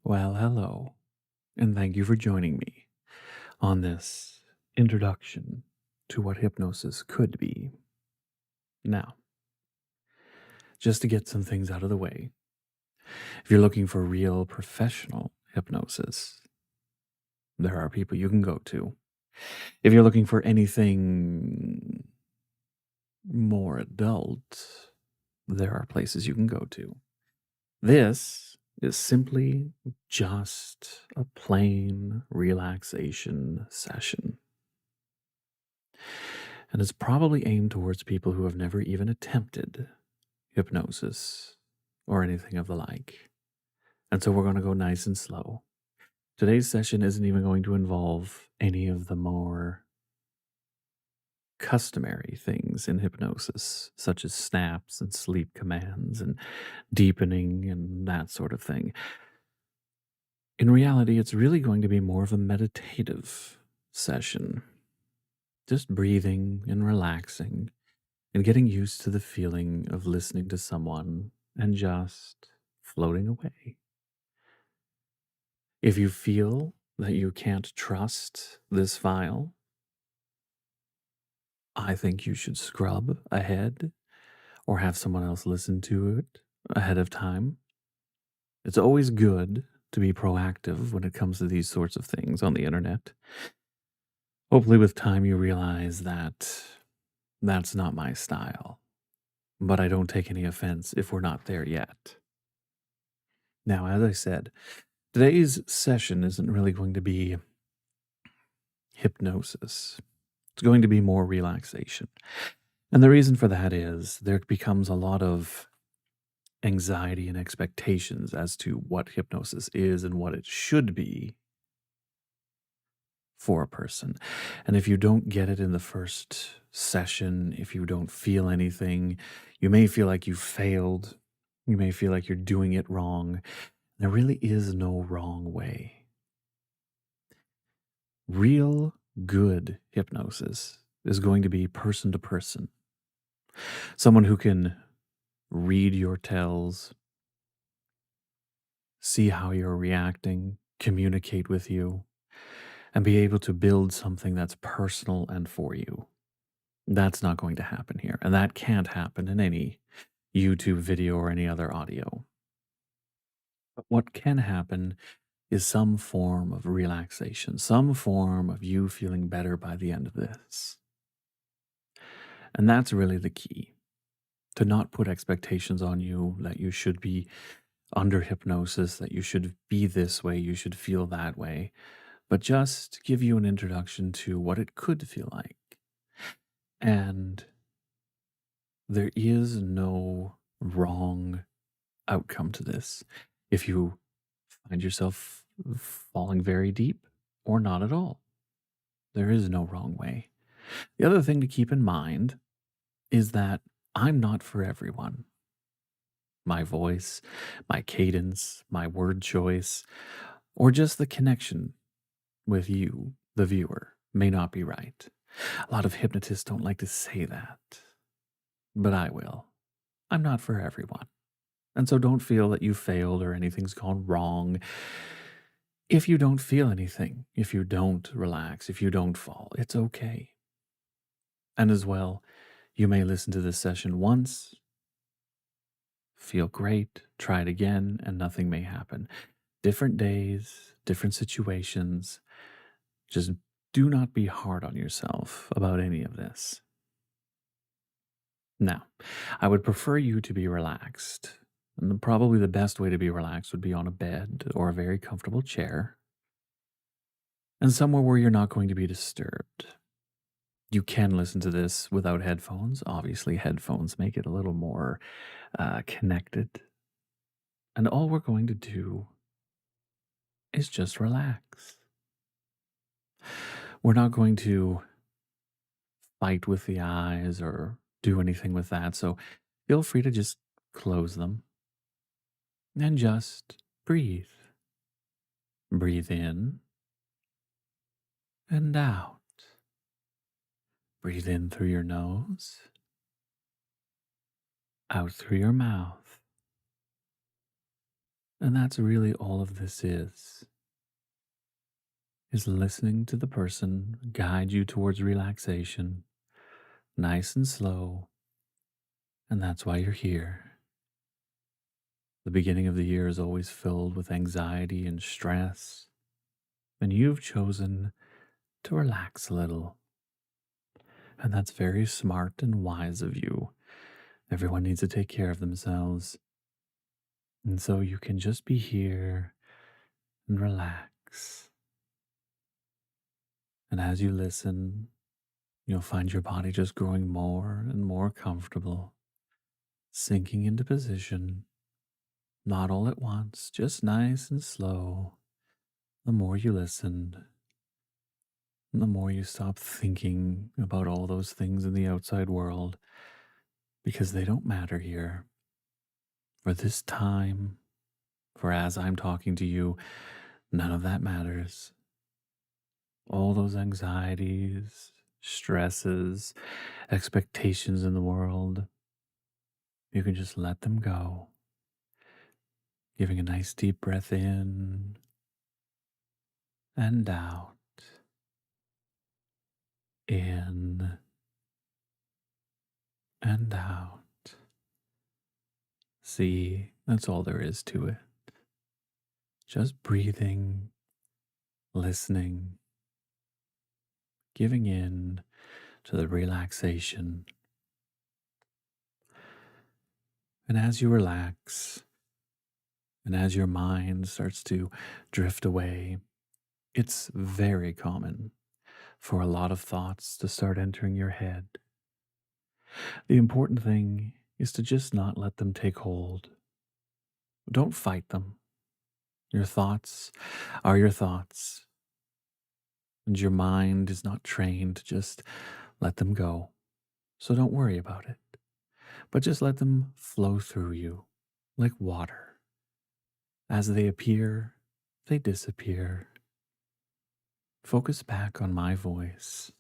Well, hello, and thank you for joining me on this introduction to what hypnosis could be. Now, just to get some things out of the way, if you're looking for real professional hypnosis, there are people you can go to. If you're looking for anything more adult, there are places you can go to. This is simply just a plain relaxation session. And it's probably aimed towards people who have never even attempted hypnosis or anything of the like. And so we're going to go nice and slow. Today's session isn't even going to involve any of the more customary things in hypnosis, such as snaps and sleep commands and deepening and that sort of thing. In reality, it's really going to be more of a meditative session, just breathing and relaxing and getting used to the feeling of listening to someone and just floating away. If you feel that you can't trust this file, I think you should scrub ahead or have someone else listen to it ahead of time. It's always good to be proactive when it comes to these sorts of things on the internet. Hopefully, with time, you realize that that's not my style, but I don't take any offense if we're not there yet. Now, as I said, today's session isn't really going to be hypnosis. It's going to be more relaxation. And the reason for that is there becomes a lot of anxiety and expectations as to what hypnosis is and what it should be for a person. And if you don't get it in the first session, if you don't feel anything, you may feel like you failed. You may feel like you're doing it wrong. There really is no wrong way. Real good hypnosis is going to be person to person. Someone who can read your tells, see how you're reacting, communicate with you, and be able to build something that's personal and for you. That's not going to happen here. And that can't happen in any YouTube video or any other audio. But what can happen is some form of relaxation, some form of you feeling better by the end of this. And that's really the key, to not put expectations on you that you should be under hypnosis, that you should be this way, you should feel that way, but just give you an introduction to what it could feel like. And there is no wrong outcome to this. If you find yourself falling very deep or not at all, there is no wrong way. The other thing to keep in mind is that I'm not for everyone. My voice, my cadence, my word choice, or just the connection with you, the viewer, may not be right. A lot of hypnotists don't like to say that, but I will. I'm not for everyone. And so don't feel that you failed or anything's gone wrong. If you don't feel anything, if you don't relax, if you don't fall, it's okay. And as well, you may listen to this session once, feel great, try it again, and nothing may happen. Different days, different situations. Just do not be hard on yourself about any of this. Now, I would prefer you to be relaxed. And probably the best way to be relaxed would be on a bed or a very comfortable chair and somewhere where you're not going to be disturbed. You can listen to this without headphones. Obviously, headphones make it a little more connected. And all we're going to do is just relax. We're not going to fight with the eyes or do anything with that. So feel free to just close them and just breathe. Breathe in and out. Breathe in through your nose, out through your mouth. And that's really all of this is listening to the person guide you towards relaxation, nice and slow. And that's why you're here. The beginning of the year is always filled with anxiety and stress, and you've chosen to relax a little. And that's very smart and wise of you. Everyone needs to take care of themselves. And so you can just be here and relax. And as you listen, you'll find your body just growing more and more comfortable, sinking into position, not all at once, just nice and slow. The more you listen, the more you stop thinking about all those things in the outside world, because they don't matter here. For this time, for as I'm talking to you, none of that matters. All those anxieties, stresses, expectations in the world, you can just let them go. Giving a nice deep breath in and out, in and out. See, that's all there is to it. Just breathing, listening, giving in to the relaxation. And as you relax, and as your mind starts to drift away, it's very common for a lot of thoughts to start entering your head. The important thing is to just not let them take hold. Don't fight them. Your thoughts are your thoughts, and your mind is not trained to just let them go. So don't worry about it, but just let them flow through you like water. As they appear, they disappear. Focus back on my voice.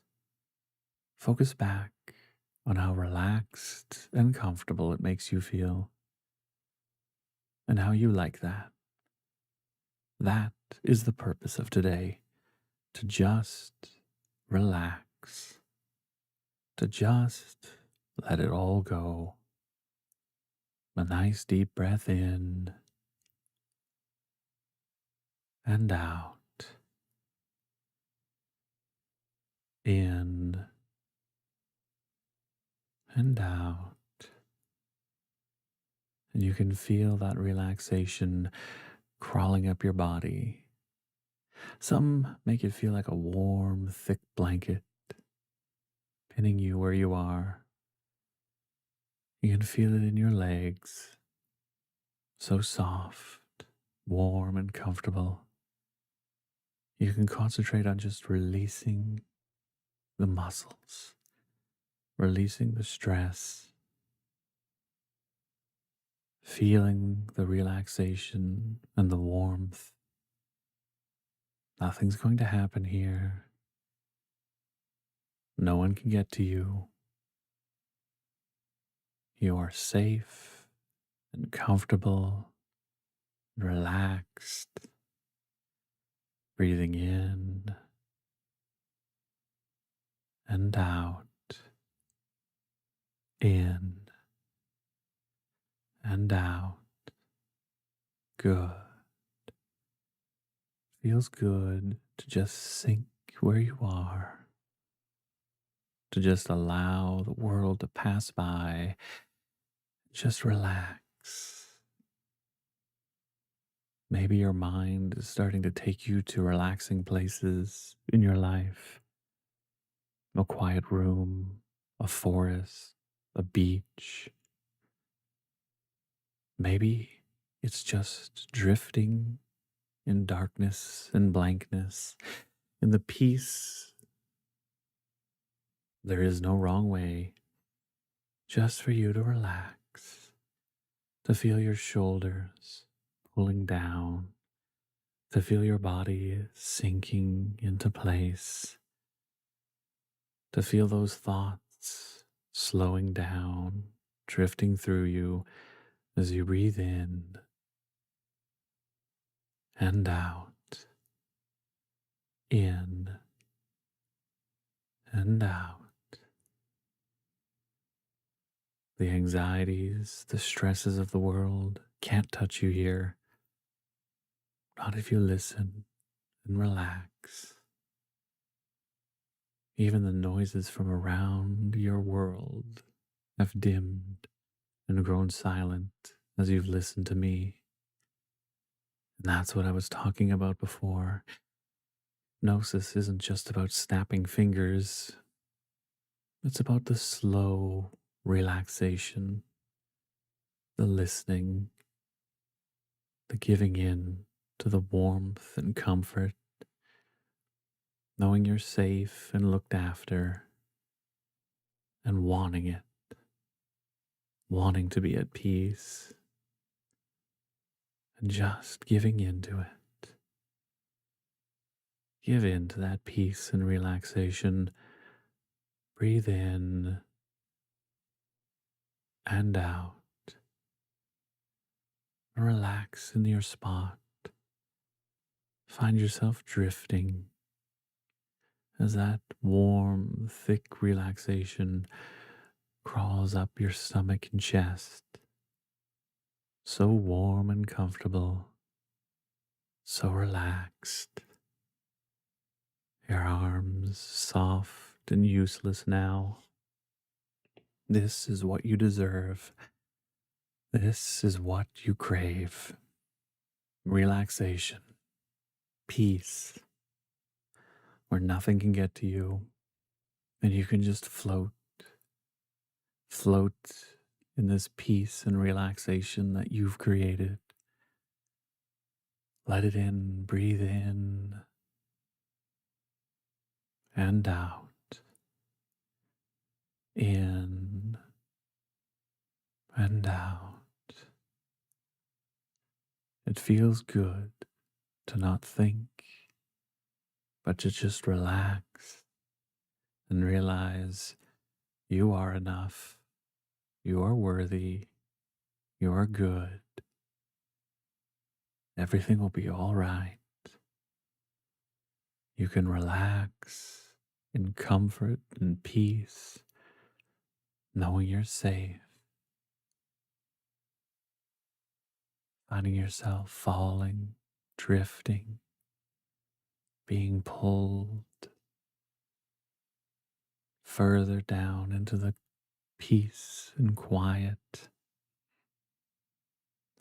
Focus back on how relaxed and comfortable it makes you feel, and how you like that. That is the purpose of today, to just relax, to just let it all go. A nice deep breath in and out, in and out. And you can feel that relaxation crawling up your body. Some make it feel like a warm, thick blanket pinning you where you are. You can feel it in your legs, so soft, warm, and comfortable. You can concentrate on just releasing the muscles, releasing the stress, feeling the relaxation and the warmth. Nothing's going to happen here. No one can get to you. You are safe and comfortable, relaxed, breathing in and out, in and out. Good. Feels good to just sink where you are, to just allow the world to pass by. Just relax. Maybe your mind is starting to take you to relaxing places in your life. A quiet room, a forest, a beach. Maybe it's just drifting in darkness and blankness. In the peace, there is no wrong way. Just for you to relax, to feel your shoulders pulling down, to feel your body sinking into place, to feel those thoughts slowing down, drifting through you as you breathe in and out, in and out. The anxieties, the stresses of the world can't touch you here, not if you listen and relax. Even the noises from around your world have dimmed and grown silent as you've listened to me. And that's what I was talking about before. Gnosis isn't just about snapping fingers, it's about the slow relaxation, the listening, the giving in to the warmth and comfort, knowing you're safe and looked after, and wanting it, wanting to be at peace, and just giving in to it. Give in to that peace and relaxation. Breathe in and out. Relax in your spot. Find yourself drifting as that warm, thick relaxation crawls up your stomach and chest. So warm and comfortable, so relaxed. Your arms soft and useless now. This is what you deserve. This is what you crave. Relaxation, peace, where nothing can get to you, and you can just float in this peace and relaxation that you've created. Let it in, breathe in and out, in and out. It feels good to not think, but to just relax and realize you are enough, you are worthy, you are good. Everything will be all right. You can relax in comfort and peace, knowing you're safe, finding yourself falling, drifting, being pulled further down into the peace and quiet,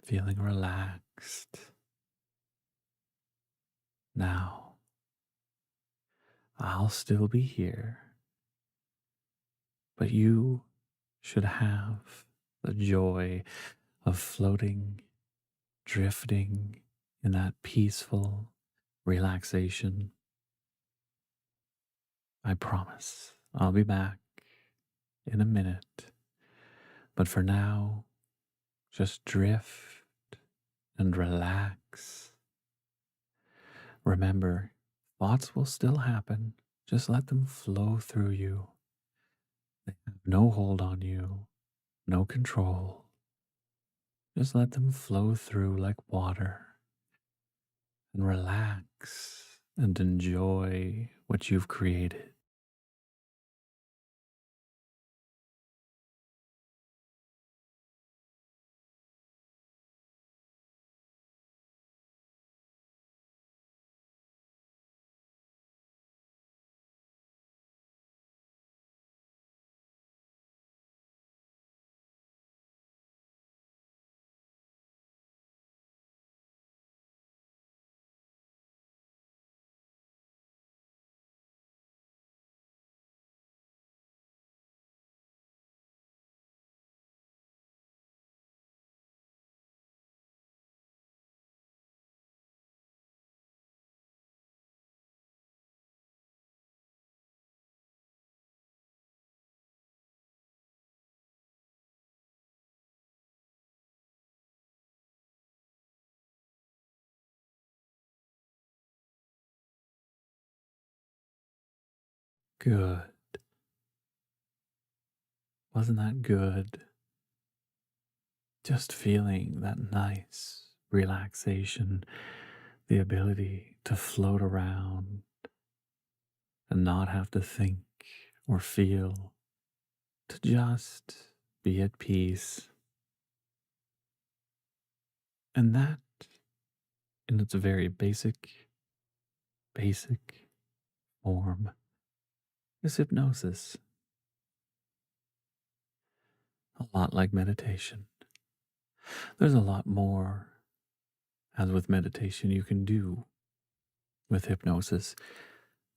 feeling relaxed. Now, I'll still be here, but you should have the joy of floating, drifting in that peaceful relaxation. I promise I'll be back in a minute, but for now, just drift and relax. Remember, thoughts will still happen. Just let them flow through you. They have no hold on you, no control. Just let them flow through like water and relax and enjoy what you've created. Good. Wasn't that good? Just feeling that nice relaxation, the ability to float around and not have to think or feel, to just be at peace. And that, in its very basic form, is hypnosis. A lot like meditation. There's a lot more, as with meditation, you can do with hypnosis.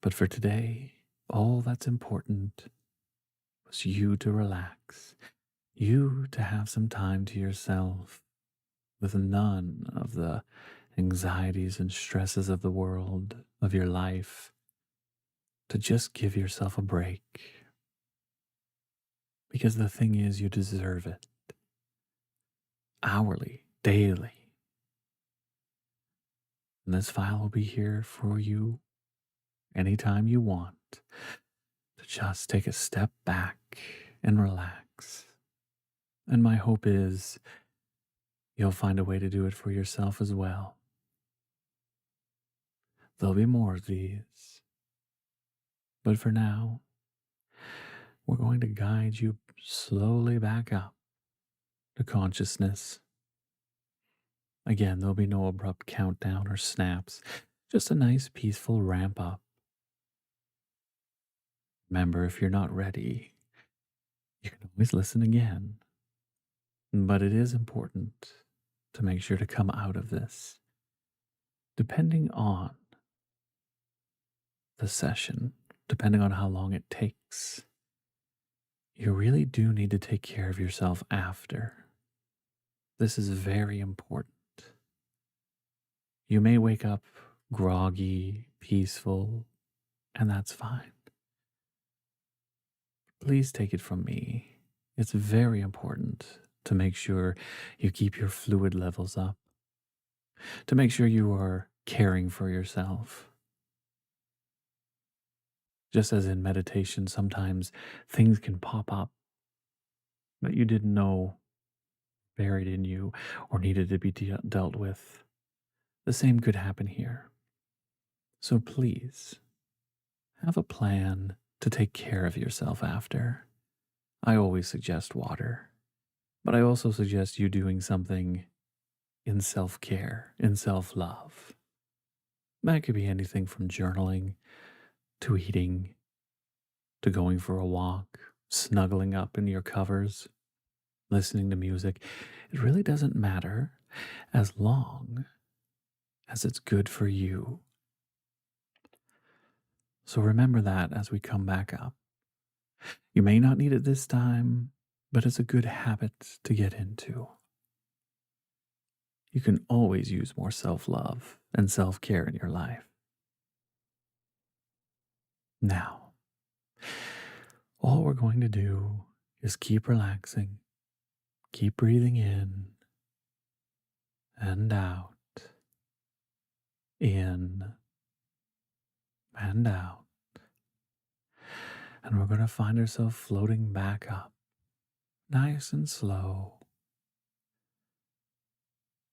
But for today, all that's important was you to relax, you to have some time to yourself with none of the anxieties and stresses of the world, of your life, to just give yourself a break. Because the thing is, you deserve it hourly, daily. And this file will be here for you anytime you want to just take a step back and relax. And my hope is you'll find a way to do it for yourself as well. There'll be more of these. But for now, we're going to guide you slowly back up to consciousness. Again, there'll be no abrupt countdown or snaps, just a nice peaceful ramp up. Remember, if you're not ready, you can always listen again. But it is important to make sure to come out of this, depending on the session, depending on how long it takes. You really do need to take care of yourself after. This is very important. You may wake up groggy, peaceful, and that's fine. Please take it from me. It's very important to make sure you keep your fluid levels up, to make sure you are caring for yourself. Just as in meditation, sometimes things can pop up that you didn't know buried in you or needed to be dealt with. The same could happen here. So please, have a plan to take care of yourself after. I always suggest water, but I also suggest you doing something in self-care, in self-love. That could be anything from journaling to eating to going for a walk, snuggling up in your covers, listening to music. It really doesn't matter as long as it's good for you. So remember that as we come back up. You may not need it this time, but it's a good habit to get into. You can always use more self-love and self-care in your life. Now, all we're going to do is keep relaxing, keep breathing in and out, in and out. And we're going to find ourselves floating back up, nice and slow.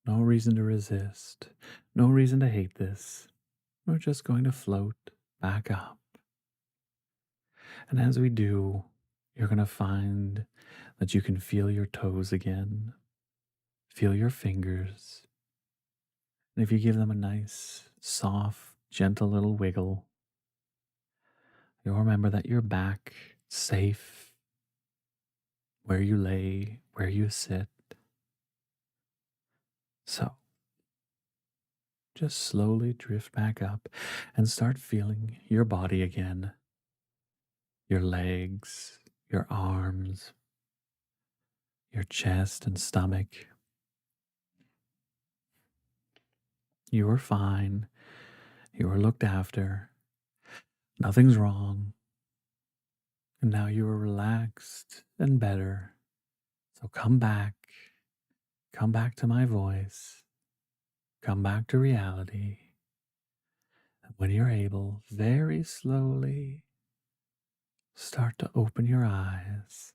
No reason to resist, no reason to hate this. We're just going to float back up. And as we do, you're going to find that you can feel your toes again, feel your fingers. And if you give them a nice, soft, gentle little wiggle, you'll remember that you're back, safe, where you lay, where you sit. So, just slowly drift back up and start feeling your body again. Your legs, your arms, your chest and stomach. You are fine. You are looked after. Nothing's wrong. And now you are relaxed and better. So come back to my voice, come back to reality. And when you're able, very slowly, start to open your eyes.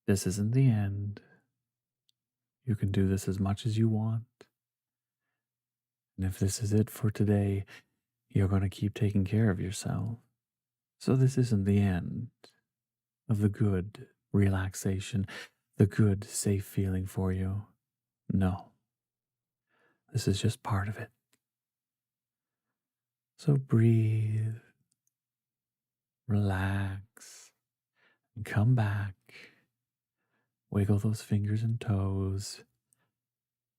This isn't the end. You can do this as much as you want. And if this is it for today, you're going to keep taking care of yourself. So this isn't the end of the good relaxation, the good, safe feeling for you. No, this is just part of it. So breathe, relax, and come back. Wiggle those fingers and toes.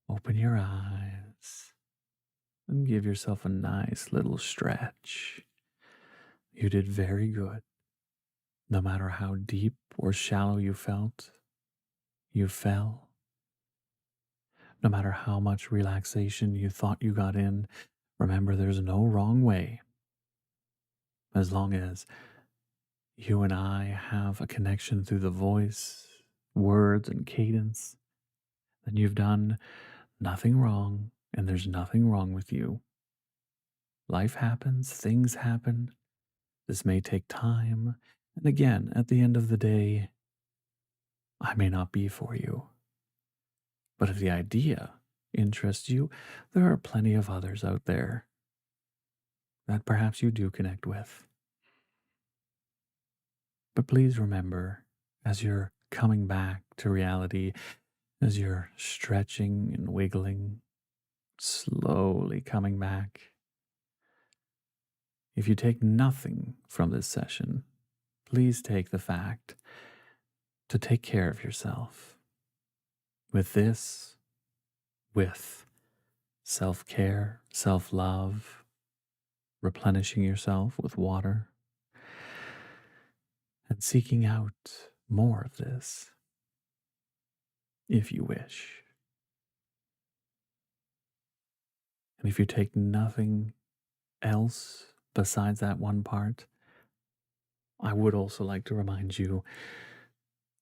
Open your eyes and give yourself a nice little stretch. You did very good. No matter how deep or shallow you felt, you fell. No matter how much relaxation you thought you got in, remember there's no wrong way. As long as you and I have a connection through the voice, words, and cadence, then you've done nothing wrong and there's nothing wrong with you. Life happens, things happen. This may take time. And again, at the end of the day, I may not be for you. But if the idea interests you, there are plenty of others out there that perhaps you do connect with. But please remember, as you're coming back to reality, as you're stretching and wiggling, slowly coming back, if you take nothing from this session, please take the fact to take care of yourself. With this, with self care, self love, replenishing yourself with water, and seeking out more of this if you wish. And if you take nothing else besides that one part, I would also like to remind you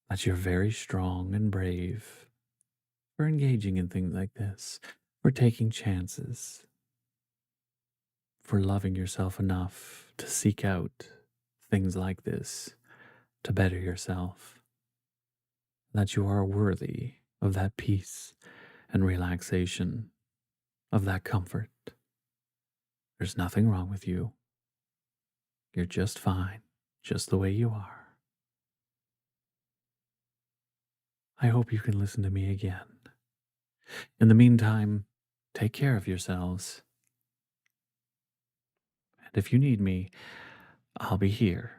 that you're very strong and brave for engaging in things like this, for taking chances, for loving yourself enough to seek out things like this to better yourself, that you are worthy of that peace and relaxation, of that comfort. There's nothing wrong with you. You're just fine, just the way you are. I hope you can listen to me again. In the meantime, take care of yourselves. And if you need me, I'll be here